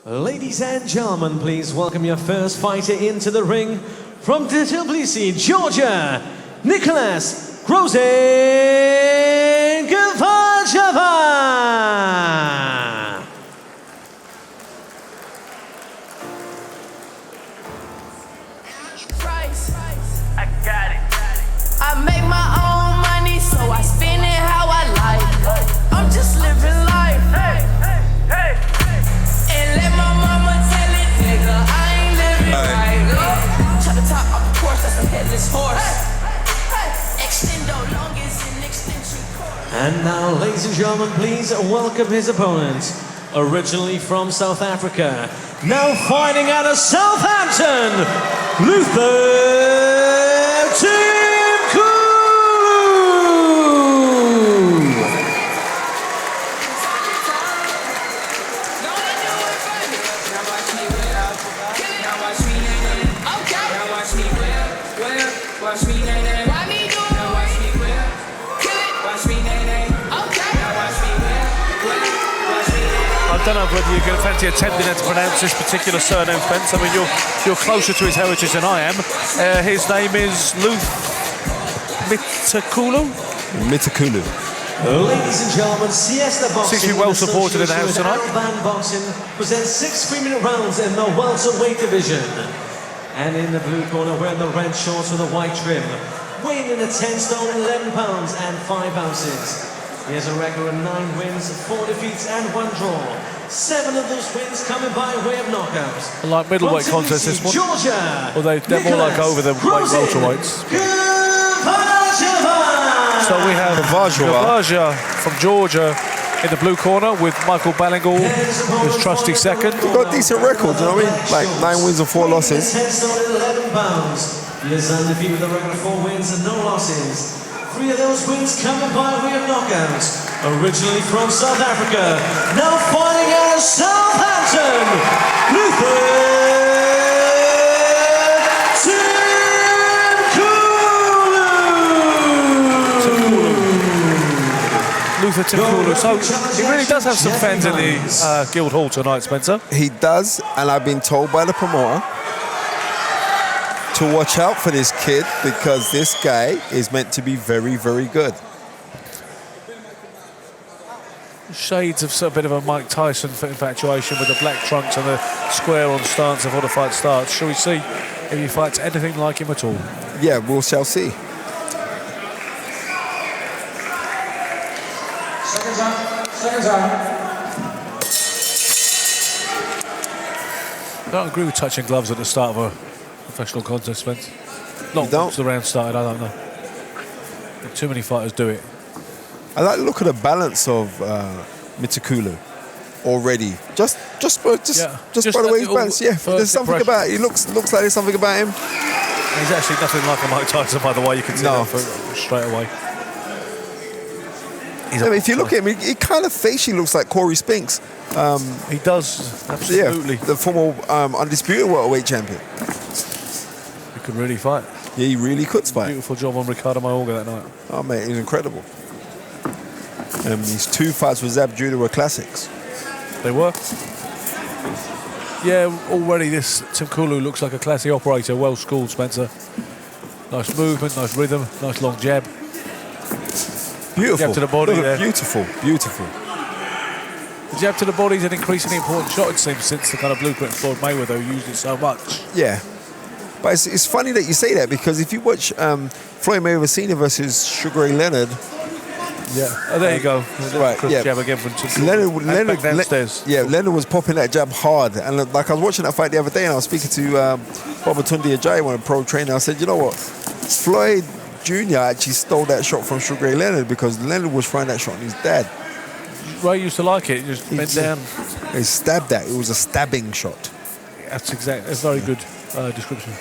Ladies and gentlemen, please welcome your first fighter into the ring from Tbilisi, Georgia, Nikoloz Gvajava. I got it. I make my own money, so I spend it how I like. I'm just living life. And let my mama tell it, nigga, I ain't living right. Try to top off the course, that's a headless horse. Extendo longest in extension course. And now, ladies and gentlemen, please welcome his opponent. Originally from South Africa, now fighting out of Southampton, I don't know whether you're going to fancy attempting to pronounce this particular surname, Spence. I mean, you're closer to his heritage than I am. His name is Nikoloz. Ladies and gentlemen, Siesta Boxing Seems to be well supported in the house tonight. Boxing presents 6 3-minute rounds in the welterweight division. And in the blue corner, wearing the red shorts with a white trim, weighing in at 10 stone, 11 pounds and 5 ounces. He has a record of 9 wins, 4 defeats and 1 draw. 7 of those wins coming by way of knockouts. Like middleweight contest this one. Georgia, Well, they're more like over the welterweights. So we have Gvajava from Georgia in the blue corner with Michael Ballingall, his trusty second. He's got decent records, you know what I mean? Like 9 wins and 4 losses. 10 stone, 11 pounds. He is undefeated with a record of 4 wins and no losses. 3 of those wins coming by way of knockouts. Originally from South Africa, now fighting out of Southampton, Nikoloz. So he really does have some fans in the Guildhall tonight, Spencer. He does, and I've been told by the promoter to watch out for this kid because this guy is meant to be very, very good. Shades of a bit of a Mike Tyson infatuation with the black trunks and the square-on stance before the fight starts. Shall we see if he fights anything like him at all? Yeah, we shall see. Second time. I don't agree with touching gloves at the start of a professional contest, Spence. Not once the round started, I don't know. Too many fighters do it. I like to look at the balance of Nikoloz already. Just by the way he's balanced. Yeah, there's something about it. He looks like there's something about him. He's actually nothing like a Mike Tyson, by the way. You can see that straight away. I mean, if you look at him, he kind of facially looks like Corey Spinks. He does, absolutely. Yeah, the former undisputed welterweight champion. He could really fight. Yeah, he really could fight. Beautiful job on Ricardo Mayorga that night. Oh, mate, he was incredible. His 2 fights with Zab Judah were classics. They were. Yeah, already this Nikoloz looks like a classy operator, well schooled, Spencer. Nice movement, nice rhythm, nice long jab. Beautiful. Jab to the body there. Beautiful, beautiful. The jab to the body is an increasingly important shot, it seems, since the kind of blueprint Floyd Mayweather who used it so much. Yeah. But it's funny that you say that because if you watch Floyd Mayweather Sr. versus Sugar Ray Leonard. Yeah. Oh, there you go. Right, yeah. Jab again from Leonard downstairs. Leonard was popping that jab hard. And like I was watching that fight the other day and I was speaking to Babatunde Ajayi, one of the pro trainer. I said, you know what? Floyd Jr. actually stole that shot from Sugar Ray Leonard because Leonard was throwing that shot on his dad. Ray used to like it. He just bent down. He stabbed that. It was a stabbing shot. That's exactly. That's a very good description.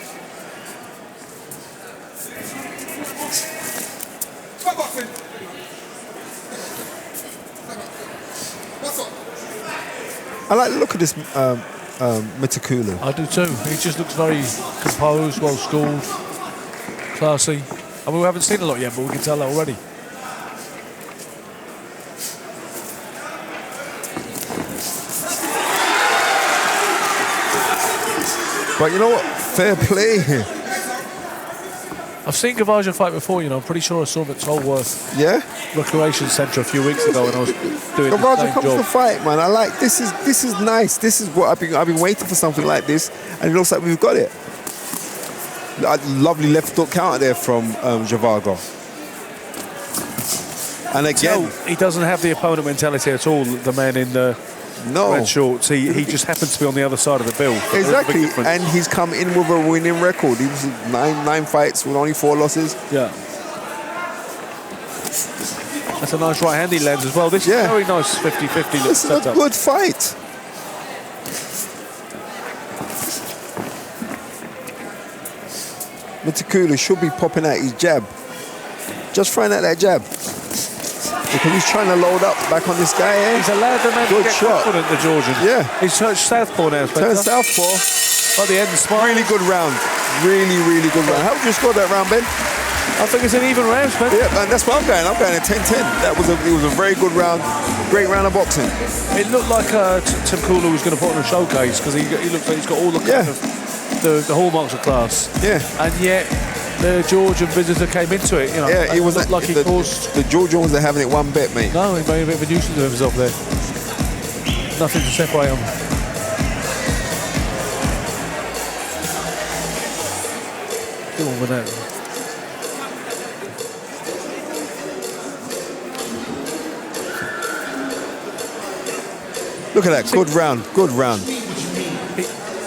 I like the look of this Nikoloz. I do too. He just looks very composed, well schooled, classy. I mean, we haven't seen a lot yet, but we can tell that already. But you know what? Fair play. I've seen Gvajava fight before, you know. I'm pretty sure I saw him at Tolworth Yeah? Recreation Centre a few weeks ago when I was doing the Gvajava same comes to job. fight, man. I like this is nice. This is what I've been waiting for, something like this, and it looks like we've got it. A lovely left hook counter there from Gvajava. And again, No, he doesn't have the opponent mentality at all, the man in the no. red shorts. He just happens to be on the other side of the bill. There's a big Exactly, difference. and he's come in with a winning record. He was nine fights with only 4 losses. Yeah. That's a nice right hand he lands as well. This is Yeah. very nice 50-50 look This is a setup. good fight. Nikoloz should be popping out his jab. Just throwing out that jab. Because he's trying to load up back on this guy here. He's allowed the man Good to get shot. confident, the Georgian. Yeah. He's touched southpaw now, Turn Spencer. southpaw. By the end, smart. Really good round. Really, really good round. How would you score that round, Ben? I think it's an even round, Spencer. Yeah, man, that's where I'm going. I'm going at 10-10. It was a very good round. Great round of boxing. It looked like Nikoloz was going to put on a showcase because he looks like he's got all the kind Yeah. of the hallmarks of class. Yeah. And yet the Georgian visitor came into it. You know, Yeah, he was looked like he caused. the Georgians wasn't having it one bit, mate. No, he made a bit of a nuisance of himself there. Nothing to separate him. Go on with that. Look at that, good round, good round.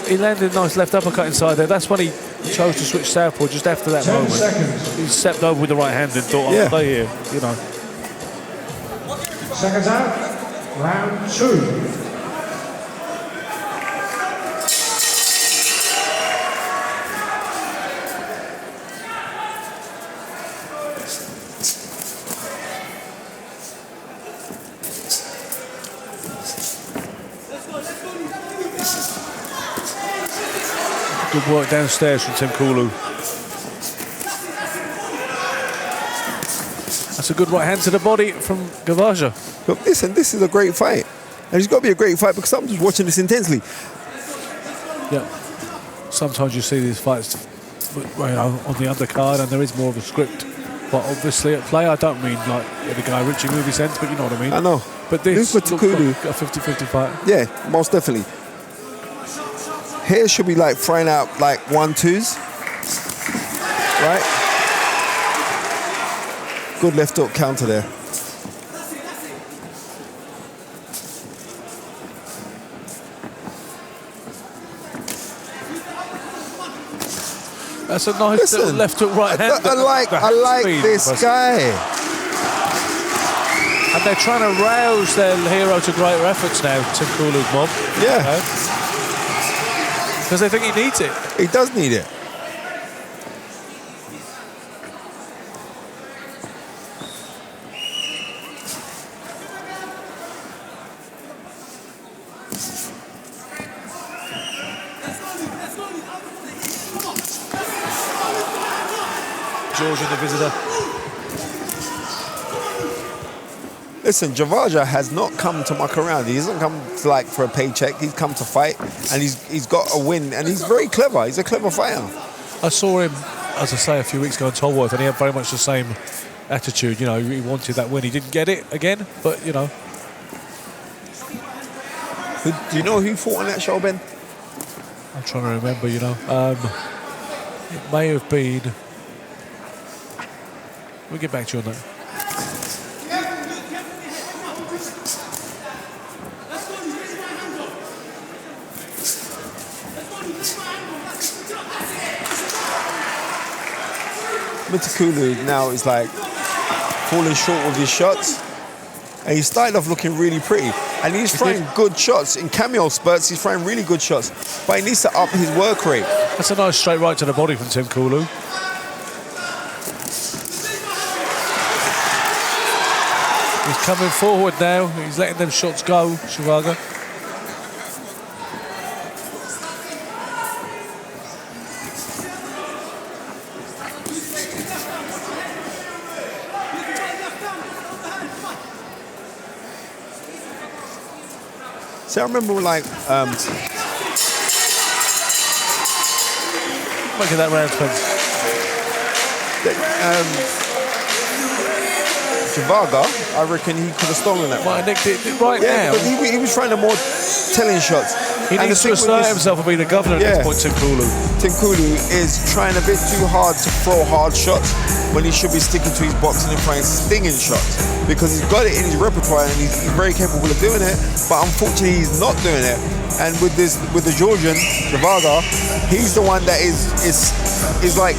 He landed a nice left uppercut inside there. That's when he chose to switch southpaw just after that 10 moment. seconds. He stepped over with the right hand and thought, I'll Yeah. stay here, you know. Seconds out. Round 2. Good work downstairs from Nikoloz. That's a good right hand to the body from Gvajava. But listen, this is a great fight. And it's got to be a great fight because I'm just watching this intensely. Yeah. Sometimes you see these fights, you know, on the undercard, and there is more of a script. But obviously at play, I don't mean like in the Guy Ritchie movie sense, but you know what I mean. I know. But this Look looks for like Nikoloz. a 50-50 fight. Yeah, most definitely. Here should be like throwing out like 1-2s. Right? Good left hook counter there. That's a nice little Listen, left hook right hand. I like Speed, this impressive. guy. And they're trying to rouse their hero to greater efforts now, Nikoloz mob. Yeah. Because they think he needs it. He does need it. Georgian, the visitor. Listen, Gvajava has not come to muck around. He hasn't come to, like for a paycheck. He's come to fight, and he's got a win. And he's very clever. He's a clever fighter. I saw him, as I say, a few weeks ago in Tolworth, and he had very much the same attitude. You know, he wanted that win. He didn't get it again, but you know. Do you know who fought on that show, Ben? I'm trying to remember. You know, it may have been. We'll get back to you on that. Nikoloz now is like falling short with his shots, and he started off looking really pretty, and he's throwing good shots in cameo spurts. He's throwing really good shots, but he needs to up his work rate. That's a nice straight right to the body from Nikoloz. He's coming forward now. He's letting them shots go, Gvajava. See, I remember like Make it that round, Spence. Gvajava, I reckon he could have stolen that. Might have nicked it right Yeah, now. but he was trying the more telling shots. He And needs the to thing with assert this- himself and be the governor Yeah. at this point, Tim Kulu. Tim Kulu is trying a bit too hard to throw hard shots when he should be sticking to his boxing and throwing stinging shots, because he's got it in his repertoire and he's very capable of doing it, but unfortunately he's not doing it. And with the Georgian, Gvajava, he's the one that is like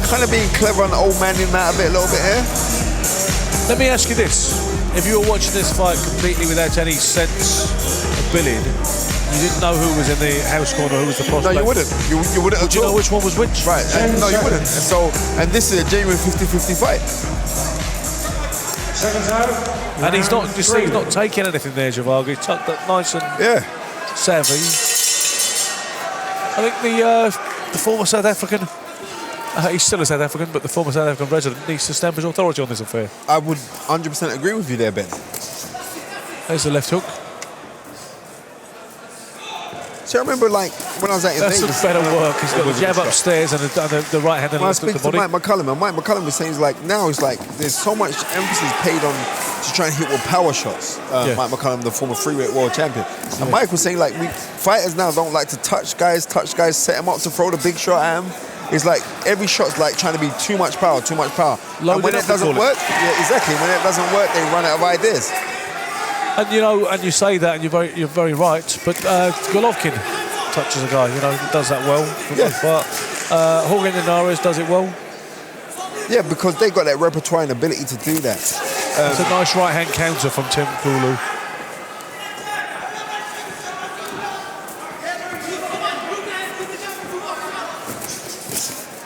kind of being clever and old man him out of it a little bit here. Let me ask you this. If you were watching this fight completely without any sense of billing, you didn't know who was in the house corner, who was the prospect. No, you wouldn't. You wouldn't. Would you know which one was which? Right. No, you wouldn't. And this is a genuine 50-50 fight. Seconds out. And he's not, round you see, three. he's not taking anything there, Gvajava. He's tucked up nice and Yeah. savvy. I think the former South African, he's still a South African, but the former South African resident needs to stamp his authority on this affair. I would 100% agree with you there, Ben. There's the left hook. So I remember, like, when I was out in That's Vegas. some better work. He's got It the was a jab good shot. upstairs and the right hand and When I left hook speak to the to body. Mike McCullum, and Mike McCullum was saying, he's like, now it's like, there's so much emphasis paid on to try and hit with power shots. Yeah. Mike McCullum, the former freeweight world champion. And Mike was saying, like, fighters now don't like to touch guys, set them up to throw the big shot at them. It's like every shot's like trying to be too much power. Load And when it it up, we doesn't call it. work, yeah, exactly. When it doesn't work, they run out of ideas. And you know, and you say that, and you're very right. But Golovkin touches a guy, you know, does that well for the most part. Jorge Linares does it well. Yeah, because they got that repertoire and ability to do that. It's a nice right hand counter from Tim Kulu.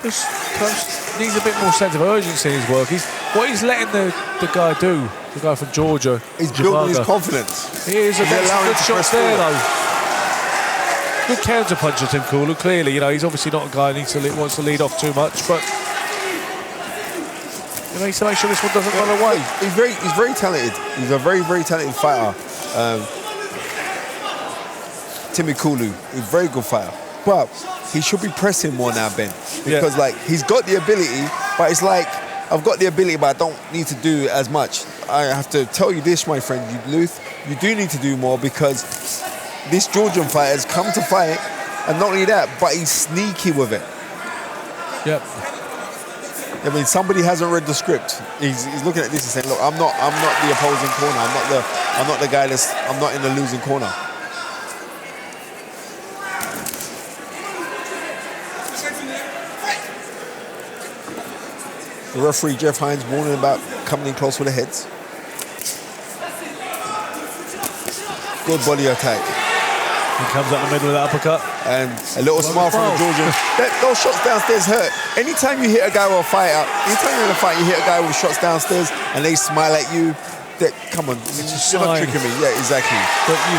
This coach needs a bit more sense of urgency in his work. What he's letting the guy do, the guy from Georgia, He's building his Gvajava. confidence. He is a He's allowing good him to shots press there forward. though. Good counter puncher, Tim Kulu. Clearly, you know, he's obviously not a guy who wants to lead off too much, but he needs to make sure this one doesn't run away. He's very talented. He's a very talented fighter. Timmy Kulu, he's a very good fighter. But he should be pressing more now, Ben. Because like he's got the ability, but it's like I've got the ability, but I don't need to do as much. I have to tell you this, my friend, Luth, you do need to do more, because this Georgian fighter has come to fight, and not only that, but he's sneaky with it. Yep. I mean, somebody hasn't read the script. He's looking at this and saying, "Look, I'm not the opposing corner. I'm not the guy I'm not in the losing corner." The referee Jeff Hines warning about coming in close with the heads. Good body attack. He comes out the middle with that uppercut. And a little smile from the Georgian. Those shots downstairs hurt. Anytime you hit a guy with a fighter, anytime you're in a fight, you hit a guy with shots downstairs and they smile at you, come on, you're not sign. tricking me. Yeah, exactly. But you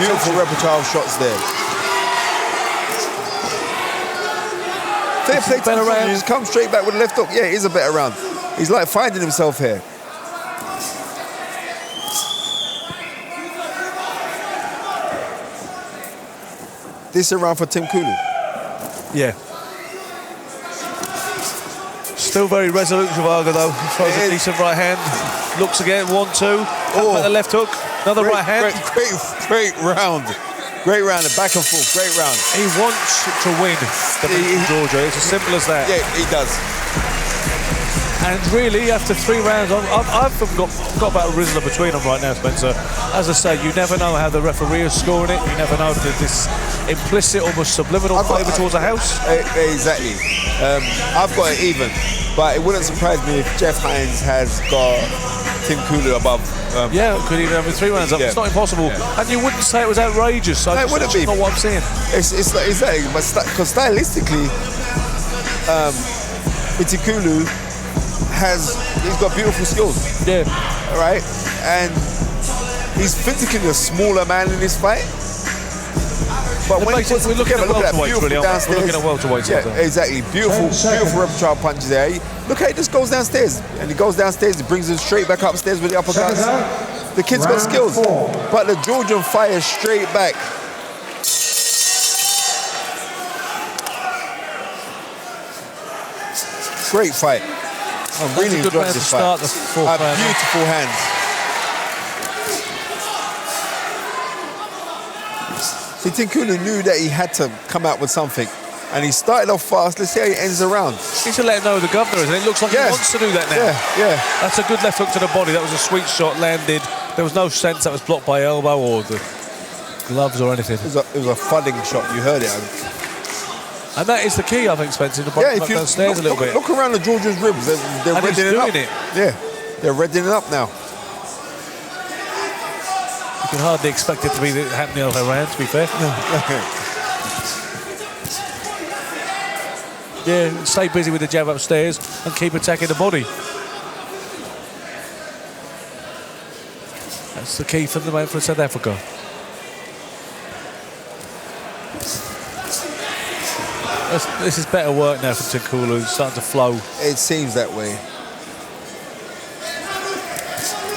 Beautiful repertoire of shots there. Fair play to the better Georgian. round. He's come straight back with the left hook. Yeah, it is a better round. He's like finding himself here. This is a round for Tim Kulu. Yeah. Still very resolute, Gvajava though. Throws a decent right hand. Looks again, 1-2. Up at the left hook. Another right hand. Great round. Great round, back and forth. Great round. He wants to win the match in Georgia. It's as simple as that. Yeah, he does. And really, after 3 rounds, I've got about a Rizzler between them right now, Spencer. As I say, you never know how the referee is scoring it. You never know if there's this implicit, almost subliminal favour towards a house. Exactly. I've got it even, but it wouldn't surprise me if Jeff Hines has got Tim Kulu above. Yeah, could even have 3 rounds up. Yeah. It's not impossible. Yeah. And you wouldn't say it was outrageous. So No, it wouldn't that's be. not what I'm saying. It's like exactly, but because stylistically, Kulu he's got beautiful skills. Yeah. Right? And he's physically a smaller man in this fight. But when he puts we're looking at together, look that welterweights, beautiful really, aren't we? downstairs. We're looking at welterweights, Yeah, aren't we? exactly. Beautiful repertoire punches there. Look how he just goes downstairs. And he goes downstairs, he brings him straight back upstairs with the uppercuts. The kid's got Round skills. 4. But the Georgian fires straight back. Great fight. I'm That's really a good enjoying round to this start fight. the fourth round. Beautiful hands. See, Tinkulu knew that he had to come out with something. And he started off fast. Let's see how he ends the round. He should let him know who the governor is, and it looks like Yes. he wants to do that now. Yeah. That's a good left hook to the body. That was a sweet shot, landed. There was no sense that was blocked by elbow or the gloves or anything. It was a thudding shot. You heard it. And that is the key, I think, Spencer, to break If you downstairs a little bit. look around the Georgians' ribs, they're And he's reddening up. doing it. Yeah, they're reddening up now. You can hardly expect it to be happening over round, to be fair. Yeah, stay busy with the jab upstairs and keep attacking the body. That's the key for the man for South Africa. This is better work now from Tinkulu. It's starting to flow. It seems that way.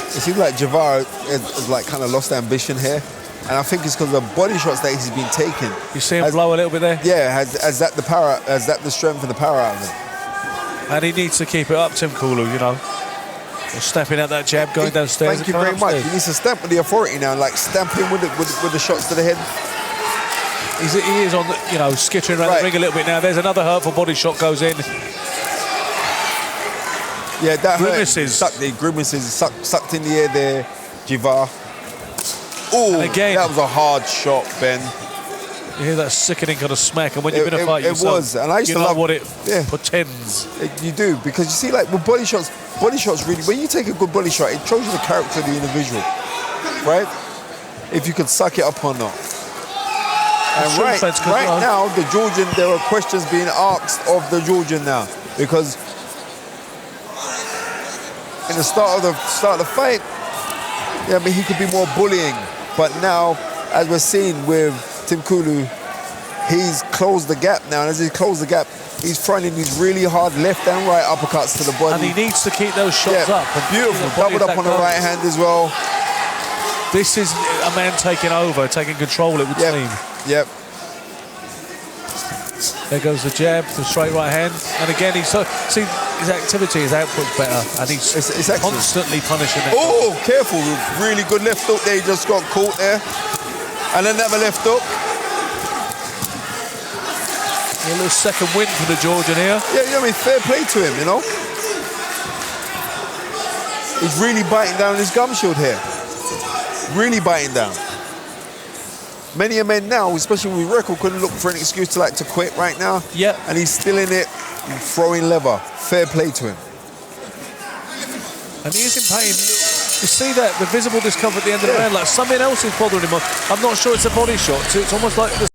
It seems like Gvajava has like kind of lost ambition here, and I think it's because of the body shots that he's been taking. You see him blow a little bit there? Yeah, has that the power? Has that the strength and the power out of him? And he needs to keep it up, Tinkulu, you know. Snapping out that jab, going downstairs. Thank you very much. He needs to stamp with the authority now, like stamp him with the shots to the head. He is on, skittering around the ring a little bit now. There's another hurtful body shot goes in. Yeah, that Grimaces. Grimaces sucked in the air there, Gvajava. Oh, again, that was a hard shot, Ben. You hear that sickening kind of smack, and when you're in a fight, it was, and I used to love what it yeah. portends. You do, because you see, like with body shots really, when you take a good body shot, it shows you the character of the individual, right? If you could suck it up or not. And right now, the Georgian, there are questions being asked of the Georgian now, because in the start of the fight, yeah, I mean, he could be more bullying, but now, as we're seeing with Tinkulu, he's closed the gap now, and as he closed the gap, he's throwing these really hard left and right uppercuts to the body. And he needs to keep those shots up. And beautiful, doubled up on the right hand as well. This is a man taking over, taking control, it would seem. Yep. There goes the jab, the straight right hand. And again, his activity, his output's better. And he's constantly punishing it. Oh, careful. Really good left hook there. He just got caught there. And another left hook. A little second win for the Georgian here. Yeah, I mean, fair play to him, you know. He's really biting down his gum shield here. Really biting down. Many a men now, especially with record, couldn't look for an excuse to quit right now. Yeah. And he's still in it, throwing lever. Fair play to him. And he is in pain. You see that, the visible discomfort at the end of the round, like something else is bothering him. I'm not sure it's a body shot. It's almost like the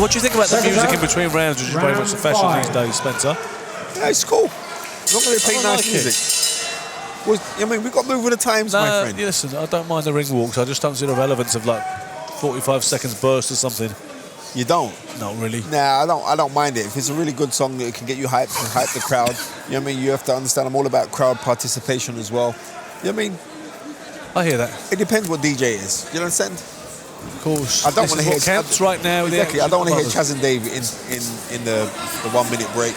What do you think about the music in between rounds, which is very much the fashion these days, Spencer? Yeah, it's cool. As long as they play nice music. Well, I mean, we've got to move with the times, my friend. Listen, I don't mind the ring walks. I just don't see the relevance of 45 seconds burst or something. You don't? Not really. Nah, I don't mind it. If it's a really good song that can get you hyped and hype the crowd, you know what I mean? You have to understand I'm all about crowd participation as well. You know what I mean? I hear that. It depends what DJ is. You understand? Of course. I don't want to hear counts right now. Exactly. I don't want to hear Chaz and Dave in the 1 minute break.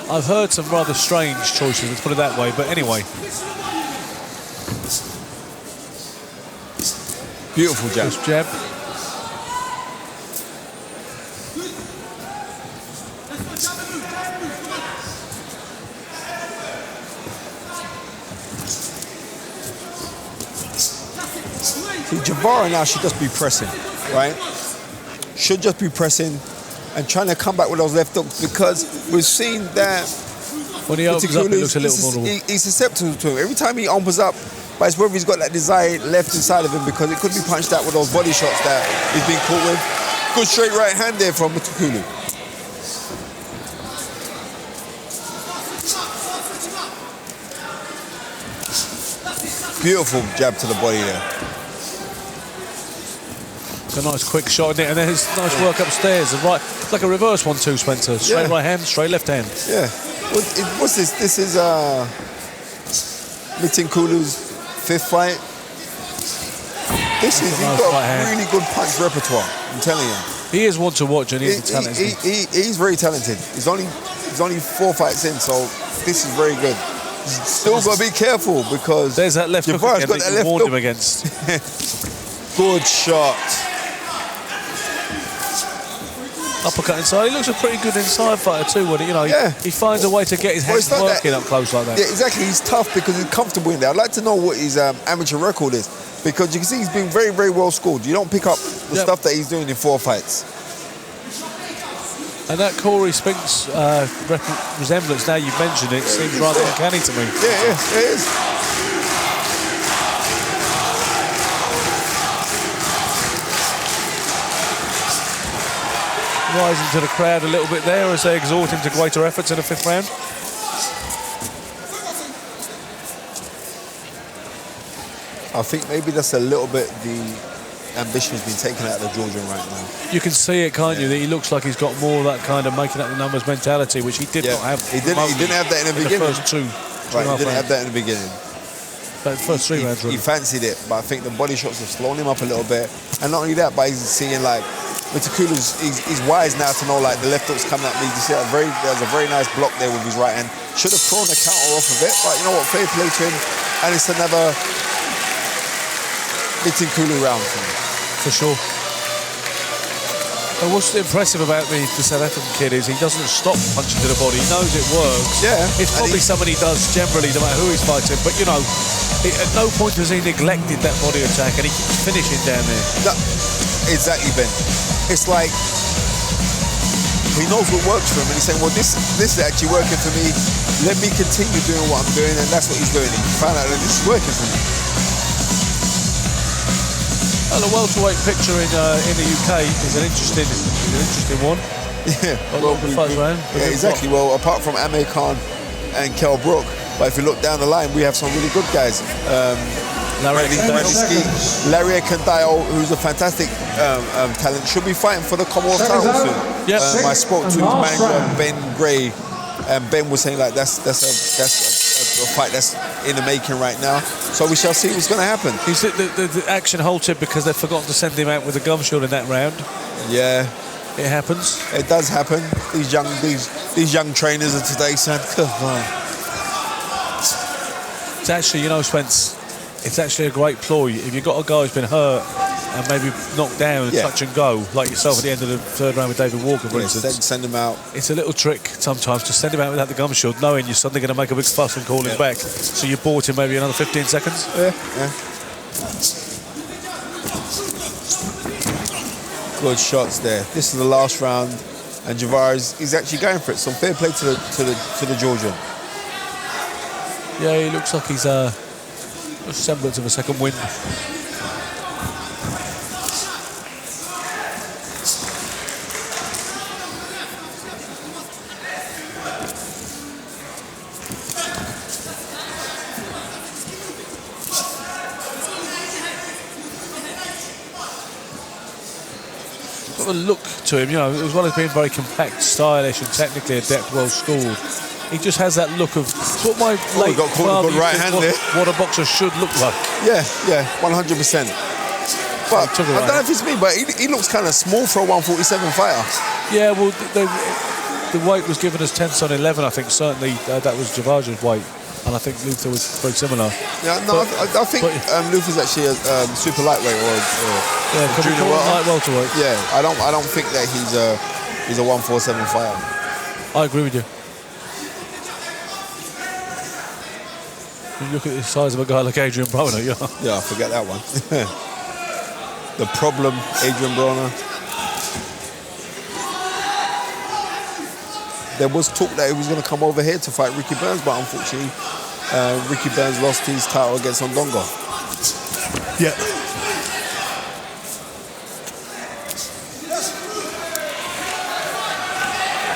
I've heard some rather strange choices, let's put it that way, but anyway. Beautiful jab. Just jab. See, Gvajava now should just be pressing, right? Should just be pressing, and trying to come back with those left hooks, because we've seen that When he opens up, it looks a little he's, vulnerable. he's susceptible to him. Every time he opens up, but it's whether he's got that desire left inside of him, because it could be punched out with those body shots that he's been caught with. Good straight right hand there from Nikoloz. Beautiful jab to the body there. It's a nice quick shot in it, and then his nice work upstairs. And right, it's like a reverse 1-2, Spencer. Straight right hand, straight left hand. Yeah. What's this? This is Nikoloz's 5th fight. He's got a really good punch repertoire, I'm telling you. He is one to watch, and he's talented. He's very talented. He's only 4 fights in, so this is very good. Still got to be careful, because there's that left hook again that you warned him against. Good shot. Uppercut inside. He looks a pretty good inside fighter too. When he finds a way to get his hands working up close like that. Yeah, exactly. He's tough because he's comfortable in there. I'd like to know what his amateur record is, because you can see he's been very, very well scored. You don't pick up the stuff that he's doing in 4 fights. And that Corey Spinks resemblance, now you've mentioned it, seems rather uncanny to me. Yeah, it is. Rising to the crowd a little bit there as they exhort him to greater efforts in the 5th round. I think maybe that's a little bit the ambition has been taken out of the Georgian right now. You can see it, can't you? That he looks like he's got more of that kind of making up the numbers mentality, which he did not have. He didn't have that in the beginning. The first two Right, he didn't have that in the beginning. But the first 3 rounds, really. He fancied it, but I think the body shots have slowed him up a little bit. And not only that, but he's seeing like Nikoloz, he's wise now to know like the left hook's coming at me. You see there's a very nice block there with his right hand. Should have thrown the counter off of it, but you know what? Fair play to him, and it's another Nikoloz round for him. For sure. And what's impressive about the South African kid is he doesn't stop punching to the body. He knows it works. Yeah. It's probably something he does generally, no matter who he's fighting. But you know, at no point has he neglected that body attack, and he keeps finishing down there. No, exactly, Ben. It's like he knows what works for him, and he's saying, well, this is actually working for me. Let me continue doing what I'm doing, and that's what he's doing. He found out that this is working for me. Well, the welterweight picture in the UK is an interesting one. Yeah, well, exactly. Well, apart from Amir Khan and Kell Brook, but if you look down the line, we have some really good guys. Larry Kandale, who's a fantastic talent, should be fighting for the Commonwealth title soon. Yep. I spoke to his manager, Ben Gray, and Ben was saying like that's a fight that's in the making right now. So we shall see what's going to happen. The action halted because they've forgotten to send him out with a gum shield in that round. Yeah, it happens. It does happen. These young trainers of today, son. Come on. It's actually, you know, Spence, it's actually a great ploy. If you've got a guy who's been hurt and maybe knocked down and touch and go, like yourself at the end of the 3rd round with David Walker, for instance. Send him out. It's a little trick sometimes to send him out without the gum shield, knowing you're suddenly going to make a big fuss and call him back. So you bought him maybe another 15 seconds. Yeah. Good shots there. This is the last round, and Gvajava is actually going for it. So fair play to the Georgian. Yeah, he looks like he's a semblance of a second wind. Got a look to him, you know, as well as being very compact, stylish, and technically adept, well schooled. He just has that look of what my late got father right hand there. What a boxer should look like. Yeah, 100%. But I don't know if it's me, but he looks kind of small for a 147 fighter. Yeah, well, the weight was given as 10-11, I think. Certainly that was Gvajava's weight, and I think Luther was very similar. Yeah, no, I think Luther's actually a super lightweight or junior light welterweight. Yeah, I don't think that he's a 147 fighter. I agree with you. You look at the size of a guy like Adrian Broner, Yeah, forget that one. The problem, Adrian Broner. there was talk that he was going to come over here to fight Ricky Burns, but unfortunately, Ricky Burns lost his title against Ondongo. Yeah.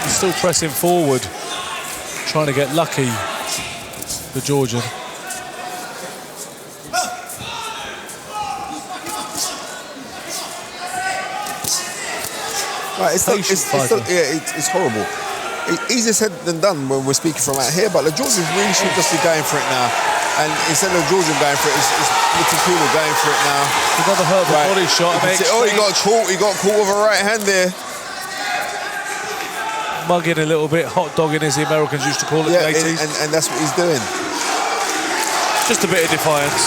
He's still pressing forward, trying to get lucky, the Georgian. Right, it's horrible. Easier said than done when we're speaking from out here, but the Georgians really should just be going for it now. And instead of Georgian going for it, it's Nikoloz going for it now. Another hurt body shot. Oh, he got caught. He got caught with a right hand there. Mugging a little bit, hot dogging as the Americans used to call it. Yeah, in the 80s. and that's what he's doing. Just a bit of defiance.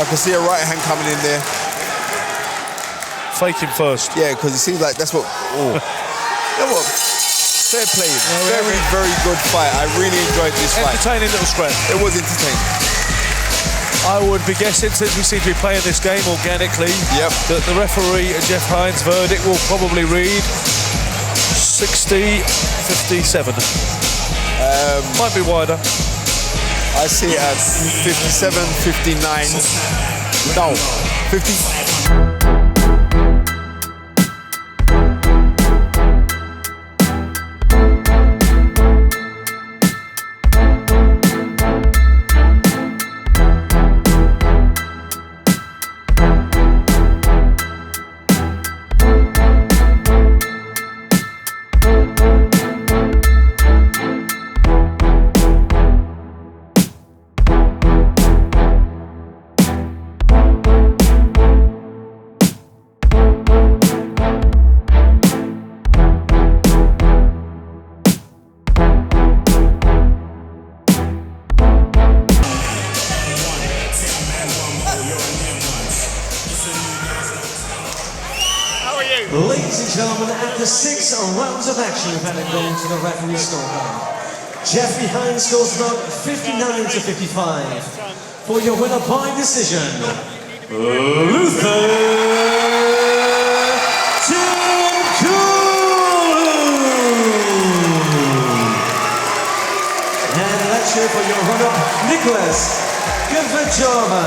I can see a right hand coming in there. Faking first. Yeah, because it seems like that's what. Oh. You know what? Fair play. Very good fight. I really enjoyed this fight. Entertaining little scrap. It was entertaining. I would be guessing, since we seem to be playing this game organically, that the referee, Jeff Hines' verdict will probably read 60-57. Might be wider. I see it as 57-59. No, 50. Ladies and gentlemen, after 6 rounds of action, we've had it going to the referee scorecard. Jeffrey Hines scores about 59-55. For your winner by decision, Luther And let's cheer for your runner-up, Nikoloz Gvajava.